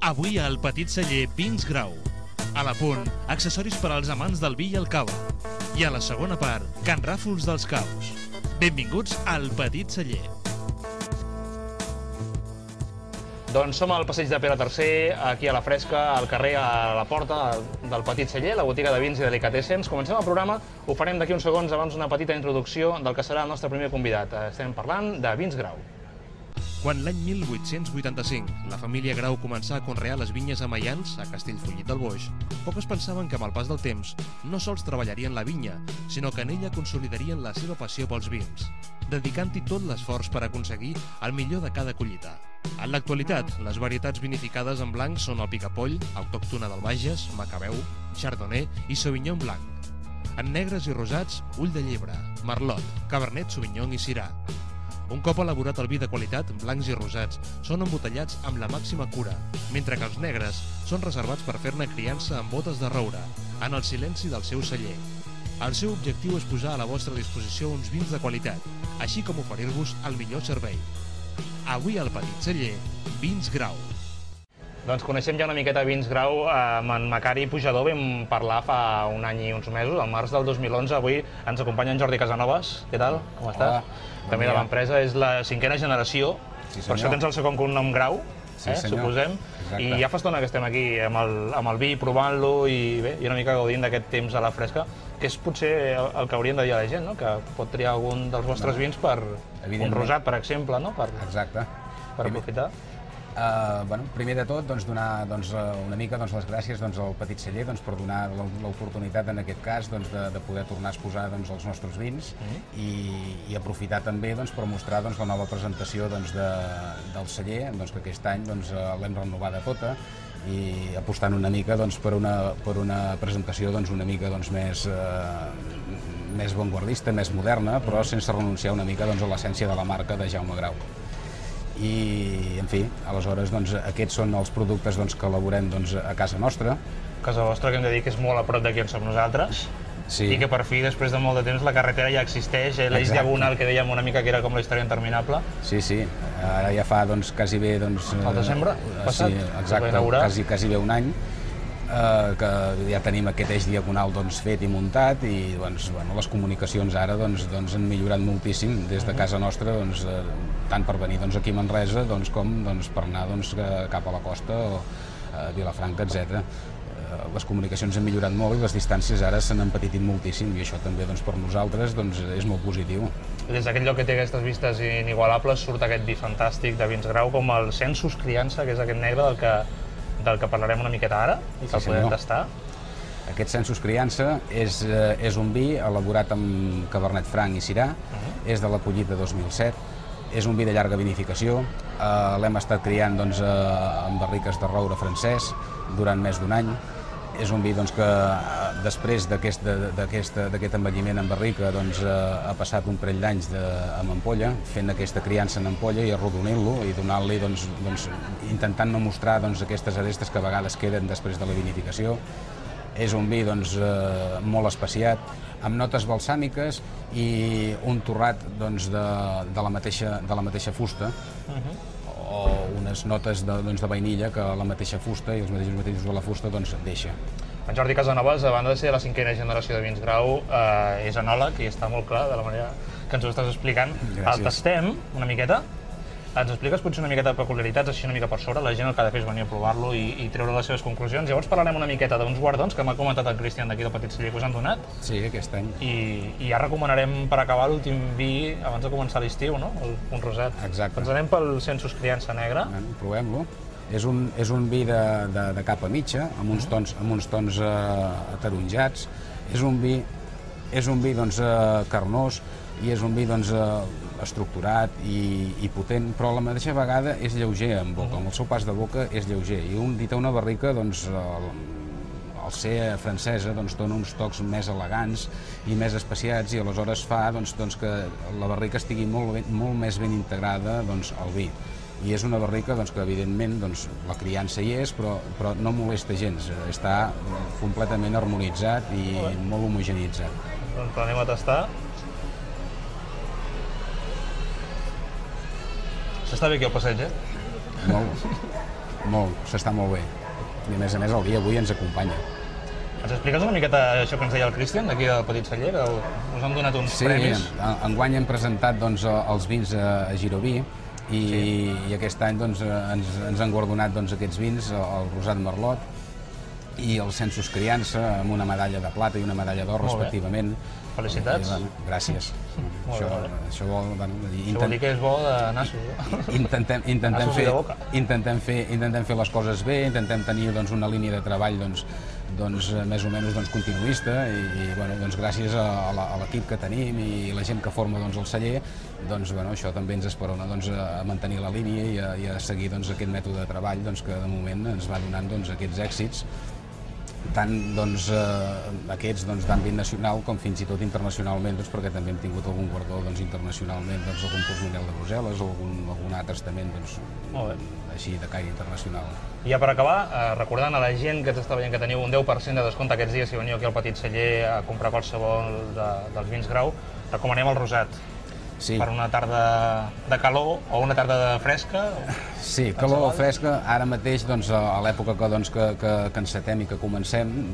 Avui al Petit Celler Vins Grau. A la Punt, accessoris per als amants del vi i el cava. I a la segona part, Can Ràfols dels Caus. Benvinguts al Petit Celler. Doncs som al passeig de Pere III, aquí a la Fresca, al carrer, a la porta del Petit Celler, la botiga de vins i delicatessens. Comencem el programa, ho farem d'aquí uns segons, abans una petita introducció del que serà el nostre primer convidat. Estem parlant de Vins Grau. Quan l'any 1885 la família Grau començà a conrear les vinyes a Maians, a Castellfollit del Boix, pocs pensaven que amb el pas del temps no sols treballarien la vinya, sinó que en ella consolidarien la seva passió pels vins, dedicant-hi tot l'esforç per aconseguir el millor de cada collita. En l'actualitat, les varietats vinificades en blanc són el Picapoll, autòctona del Bages, Macabeu, Chardonnay i Sauvignon Blanc. En negres i rosats, Ull de Llebre, Merlot, Cabernet Sauvignon i Syrah. Un cop elaborat el vi de qualitat, blancs i rosats són embotellats amb la màxima cura, mentre que els negres són reservats per fer-ne criança en botes de roure, en el silenci del seu celler. El seu objectiu és posar a la vostra disposició uns vins de qualitat, així com oferir-vos el millor servei. Avui al Petit Celler, Vins Grau. Doncs coneixem ja una miqueta Vins Grau. Amb en Macari Pujador vam parlar fa un any i uns mesos, al març del 2011. Avui ens acompanya en Jordi Casanovas. Què tal? Com estàs? També de l'empresa. És la 5a generació. Per això tens el segon cognom Grau, suposem. I ja fa estona que estem aquí amb el vi, provant-lo i una mica gaudint d'aquest temps a la Fresca, que és potser el que haurien de dir a la gent, que pot triar algun dels vostres vins per un rosat, per exemple, Exacte. Per aprofitar. Primer de tot, donar una mica les gràcies al Petit Celler per donar l'oportunitat, en aquest cas, de poder tornar a exposar els nostres vins i aprofitar també per mostrar la nova presentació del celler, que aquest any l'hem renovada tota, i apostant una mica per una presentació una mica més avantguardista, més moderna, però sense renunciar una mica a l'essència de la marca de Jaume Grau. I, en fi, aleshores, aquests són els productes que elaborem a casa nostra. Casa vostra, que hem de dir que és molt a prop d'aquí on som nosaltres. I que per fi, després de molt de temps, la carretera ja existeix, l'eix diagonal que dèiem una mica que era com la història interminable. Sí, ara ja fa quasi bé... El desembre passat? Sí, exacte, quasi bé un any, que ja tenim aquest eix diagonal fet i muntat, i les comunicacions ara han millorat moltíssim des de casa nostra, tant per venir aquí a Manresa com per anar cap a la costa o a Vilafranca, etc. Les comunicacions han millorat molt i les distàncies ara s'han empetitit moltíssim, i això també per nosaltres és molt positiu. Des d'aquest lloc que té aquestes vistes inigualables surt aquest vi fantàstic de Vins Grau, com el Sensus Criança, que és aquest negre del que parlarem una miqueta ara i que el podem tastar. Aquest Sensus Criança és un vi elaborat amb Cabernet Franc i Syrah, és de la collita 2007, és un vi de llarga vinificació, l'hem estat criant en barriques de roure francès durant més d'un any. És un vi que després d'aquest envelliment en barrica ha passat un parell d'anys amb ampolla, fent aquesta criança en ampolla i arrodonint-lo i donant-li, intentant no mostrar aquestes arestes que a vegades queden després de la vinificació. És un vi molt especiat, amb notes balsàmiques i un torrat de la mateixa fusta, o unes notes de vainilla que la mateixa fusta i els mateixos de la fusta deixa. En Jordi Casanovas, a banda de ser la 5a generació de Vins Grau, és enòleg i està molt clar de la manera que ens ho estàs explicant. El tastem una miqueta. Ens expliques potser una miqueta de peculiaritats, així una mica per sobre. La gent el que ha de fer és venir a provar-lo i treure les seves conclusions. Llavors parlarem una miqueta d'uns guardons que m'ha comentat el Cristian d'aquí del Petit Celler que us han donat. Sí, aquest any. I ja recomanarem per acabar l'últim vi abans de començar l'estiu, no? Un rosat. Exacte. Ens anem pel Sensus Criança negre. Provem-lo. És un vi de capa mitja, amb uns tons ataronjats. És un vi carnós i és un vi estructurat i potent, però a la mateixa vegada és lleuger en boca, amb el seu pas de boca és lleuger, i dit a una barrica, al ser francesa, dona uns tocs més elegants i més especiats, i aleshores fa que la barrica estigui molt més ben integrada al vi. I és una barrica que evidentment la criança hi és, però no molesta gens, està completament harmonitzat i molt homogeneïtzat. Doncs anem a tastar. S'està bé aquí al passeig, Molt. s'està molt bé. I a més, el dia avui ens acompanya. Ens expliques una miqueta això que ens deia el Cristian, d'aquí del Petit Celler, que us han donat uns premis? Sí, enguany hem presentat els vins a Giroví i aquest any ens han guardonat aquests vins, el Rosat Merlot i el Census Criança, amb una medalla de plata i una medalla d'or, respectivament. Felicitats. Gràcies. Això vol dir que és bo de nassos. Intentem fer les coses bé, intentem tenir una línia de treball més o menys continuista i gràcies a l'equip que tenim i la gent que forma el celler, això també ens esperona a mantenir la línia i a seguir aquest mètode de treball que de moment ens va donant aquests èxits, tant aquests d'àmbit nacional com fins i tot internacionalment, perquè també hem tingut algun guardó internacionalment, algun Tourminel de Brussel·les, algun altre estament així de caire internacional. I ja per acabar, recordant a la gent que ens està veient que teniu un 10% de descompte aquests dies si veniu aquí al Petit Celler a comprar qualsevol dels vins Grau, recomanem el rosat. Per una tarda de calor o una tarda fresca? Sí, calor o fresca. Ara mateix, a l'època que encetem i que comencem,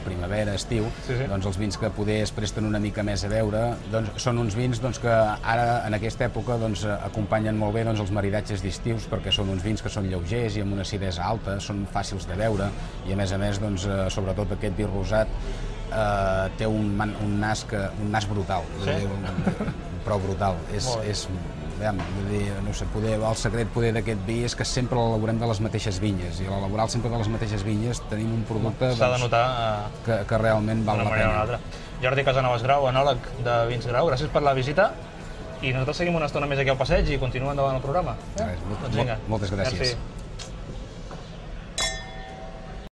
primavera, estiu, els vins que poder es presten una mica més a beure són uns vins que ara, en aquesta època, acompanyen molt bé els maridatges d'estius, perquè són uns vins que són lleugers i amb una acidesa alta, són fàcils de beure i, a més, sobretot aquest vi rosat, té un nas brutal, prou brutal. El secret d'aquest vi és que sempre l'elaborem de les mateixes vinyes i a l'elaborar sempre de les mateixes vinyes tenim un producte que realment val la pena. Jordi Casanovas Grau, enòleg de Vins Grau, gràcies per la visita i nosaltres seguim una estona més aquí al passeig i continuem endavant el programa. Moltes gràcies.